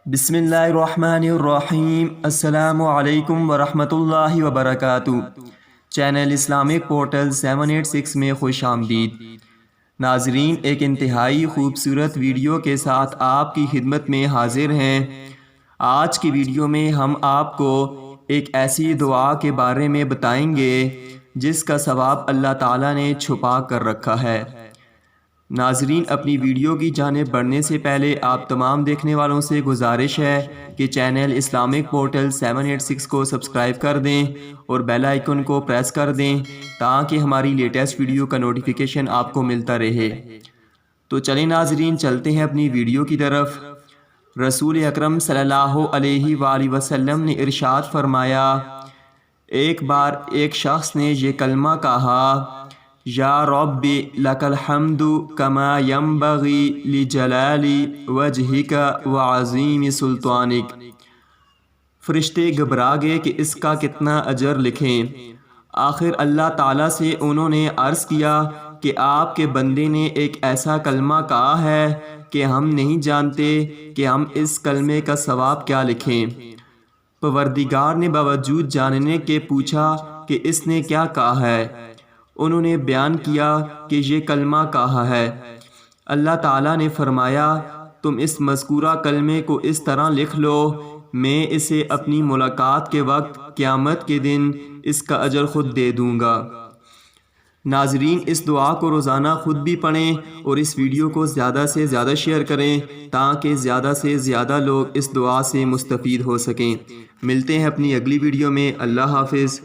بسم اللہ الرحمن الرحیم۔ السلام علیکم ورحمۃ اللہ وبرکاتہ۔ چینل اسلامک پورٹل 786 میں خوش آمدید۔ ناظرین، ایک انتہائی خوبصورت ویڈیو کے ساتھ آپ کی خدمت میں حاضر ہیں۔ آج کی ویڈیو میں ہم آپ کو ایک ایسی دعا کے بارے میں بتائیں گے جس کا ثواب اللہ تعالیٰ نے چھپا کر رکھا ہے۔ ناظرین، اپنی ویڈیو کی جانب بڑھنے سے پہلے آپ تمام دیکھنے والوں سے گزارش ہے کہ چینل اسلامک پورٹل 786 کو سبسکرائب کر دیں اور بیل آئیکن کو پریس کر دیں تاکہ ہماری لیٹسٹ ویڈیو کا نوٹیفیکیشن آپ کو ملتا رہے۔ تو چلیں ناظرین، چلتے ہیں اپنی ویڈیو کی طرف۔ رسول اکرم صلی اللہ علیہ وآلہ وسلم نے ارشاد فرمایا، ایک بار ایک شخص نے یہ کلمہ کہا، یا رب لک الحمد کما ینبغی لجلال وجہک وعظیم سلطانک۔ فرشتے گھبرا گئے کہ اس کا کتنا اجر لکھیں۔ آخر اللہ تعالیٰ سے انہوں نے عرض کیا کہ آپ کے بندے نے ایک ایسا کلمہ کہا ہے کہ ہم نہیں جانتے کہ ہم اس کلمے کا ثواب کیا لکھیں۔ پروردگار نے باوجود جاننے کے پوچھا کہ اس نے کیا کہا ہے۔ انہوں نے بیان کیا کہ یہ کلمہ کہا ہے۔ اللہ تعالیٰ نے فرمایا، تم اس مذکورہ کلمے کو اس طرح لکھ لو، میں اسے اپنی ملاقات کے وقت قیامت کے دن اس کا اجر خود دے دوں گا۔ ناظرین، اس دعا کو روزانہ خود بھی پڑھیں اور اس ویڈیو کو زیادہ سے زیادہ شیئر کریں تاکہ زیادہ سے زیادہ لوگ اس دعا سے مستفید ہو سکیں۔ ملتے ہیں اپنی اگلی ویڈیو میں۔ اللہ حافظ۔